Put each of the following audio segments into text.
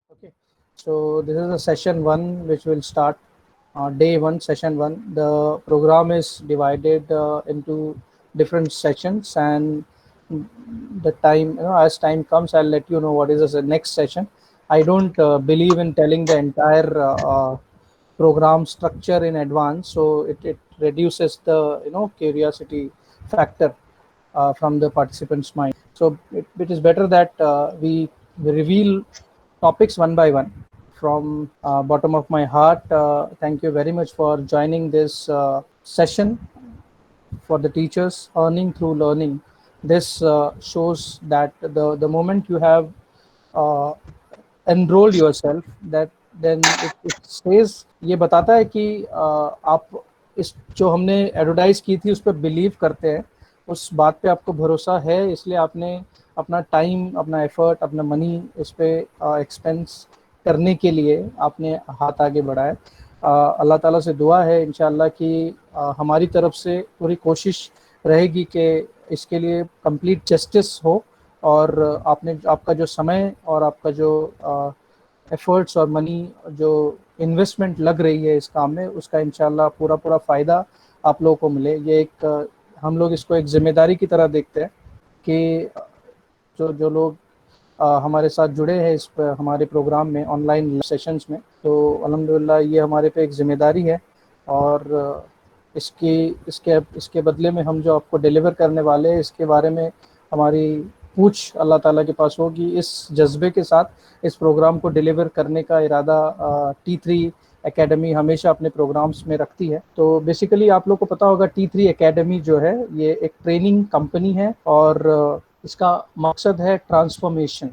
Okay, so this is the session one which will start day one, session one. The program is divided into different sections, and the time, as time comes, I'll let you know what is the next session. I don't believe in telling the entire program structure in advance, so it reduces the curiosity factor from the participants' mind. So it is better that we reveal topics one by one. From bottom of my heart, thank you very much for joining this session for the teachers earning through learning. This shows that the moment you have uh, enrolled yourself, that then it stays. ये बताता है कि आप इस जो हमने advertise की थी उस पर बिलीव करते हैं, उस बात पे आपको भरोसा है, इसलिए आपने अपना टाइम, अपना एफर्ट, अपना मनी इस पे एक्सपेंस करने के लिए आपने हाथ आगे बढ़ाया। अल्लाह ताला से दुआ है इंशाअल्लाह कि हमारी तरफ से पूरी कोशिश रहेगी कि इसके लिए कंप्लीट जस्टिस हो, और आपका जो समय और आपका जो एफर्ट्स और मनी, जो इन्वेस्टमेंट लग रही है इस काम में, उसका इंशाल्लाह पूरा पूरा फ़ायदा आप लोगों को मिले। ये एक हम लोग इसको एक जिम्मेदारी की तरह देखते हैं कि जो जो लोग हमारे साथ जुड़े हैं इस हमारे प्रोग्राम में, ऑनलाइन सेशंस में, तो अल्हम्दुलिल्लाह ये हमारे पे एक ज़िम्मेदारी है। और इसकी इसके इसके बदले में हम जो आपको डिलीवर करने वाले हैं, इसके बारे में हमारी पूछ अल्लाह ताला के पास होगी। इस जज्बे के साथ इस प्रोग्राम को डिलीवर करने का इरादा T3 एकेडमी हमेशा अपने प्रोग्राम्स में रखती है। तो बेसिकली आप लोग को पता होगा, T3 एकेडमी जो है ये एक ट्रेनिंग कंपनी है, और इसका मकसद है ट्रांसफॉर्मेशन।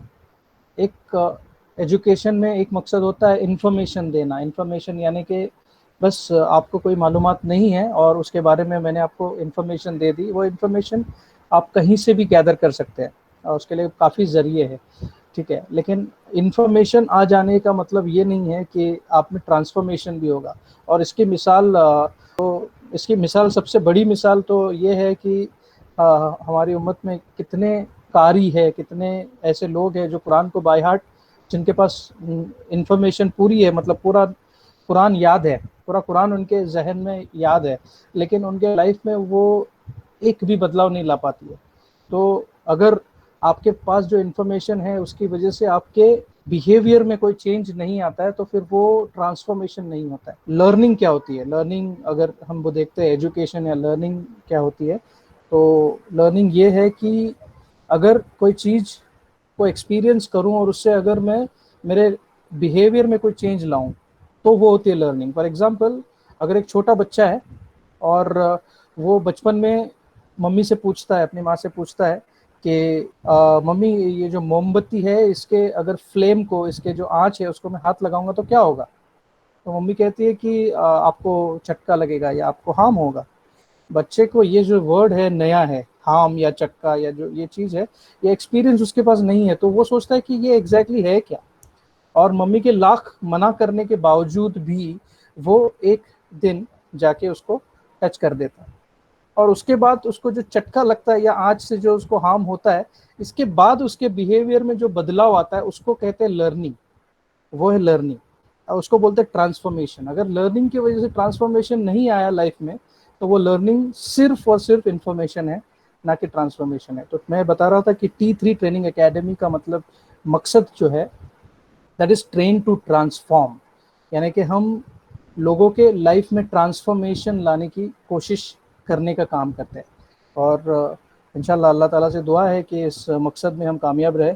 एक एजुकेशन में एक मकसद होता है इन्फॉर्मेशन देना। इन्फॉर्मेशन यानी कि बस आपको कोई मालूमात नहीं है और उसके बारे में मैंने आपको इन्फॉर्मेशन दे दी, वो इन्फॉर्मेशन आप कहीं से भी गैदर कर सकते हैं और उसके लिए काफ़ी ज़रिए है, ठीक है। लेकिन इन्फॉर्मेशन आ जाने का मतलब ये नहीं है कि आप में ट्रांसफॉर्मेशन भी होगा। और इसकी मिसाल सबसे बड़ी मिसाल तो ये है कि हमारी उम्मत में कितने कारी है, कितने ऐसे लोग हैं जो कुरान को बाय हार्ट, जिनके पास इंफॉर्मेशन पूरी है, मतलब पूरा कुरान याद है, पूरा कुरान उनके जहन में याद है, लेकिन उनके लाइफ में वो एक भी बदलाव नहीं ला पाती है। तो अगर आपके पास जो इन्फॉर्मेशन है उसकी वजह से आपके बिहेवियर में कोई चेंज नहीं आता है, तो फिर वो ट्रांसफॉर्मेशन नहीं होता है। लर्निंग क्या होती है? लर्निंग अगर हम वो देखते हैं, एजुकेशन या लर्निंग क्या होती है, तो लर्निंग ये है कि अगर कोई चीज़ को एक्सपीरियंस करूं और उससे अगर मैं मेरे बिहेवियर में कोई चेंज लाऊं, तो वो होती है लर्निंग। फॉर एग्जांपल, अगर एक छोटा बच्चा है और वो बचपन में मम्मी से पूछता है, अपनी माँ से पूछता है कि मम्मी ये जो मोमबत्ती है, इसके अगर फ्लेम को, इसके जो आँच है उसको मैं हाथ लगाऊंगा तो क्या होगा? तो मम्मी कहती है कि आपको झटका लगेगा या आपको हार्म होगा। बच्चे को ये जो वर्ड है नया है, हार्म या चक्का या जो ये चीज़ है, ये एक्सपीरियंस उसके पास नहीं है, तो वो सोचता है कि ये एग्जैक्टली है क्या। और मम्मी के लाख मना करने के बावजूद भी वो एक दिन जाके उसको टच कर देता है, और उसके बाद उसको जो चटका लगता है या आज से जो उसको हार्म होता है, इसके बाद उसके बिहेवियर में जो बदलाव आता है उसको कहते हैं लर्निंग। वो है लर्निंग, उसको बोलते हैं ट्रांसफॉर्मेशन। अगर लर्निंग की वजह से ट्रांसफॉर्मेशन नहीं आया लाइफ में, तो वो लर्निंग सिर्फ और सिर्फ इंफॉर्मेशन है, ना कि ट्रांसफॉर्मेशन है। तो मैं बता रहा था कि T3 ट्रेनिंग एकेडमी का मतलब, मकसद जो है, that is train to transform, यानी कि हम लोगों के लाइफ में ट्रांसफॉर्मेशन लाने की कोशिश करने का काम करते हैं। और इंशाल्लाह अल्लाह ताला से दुआ है कि इस मकसद में हम कामयाब रहे।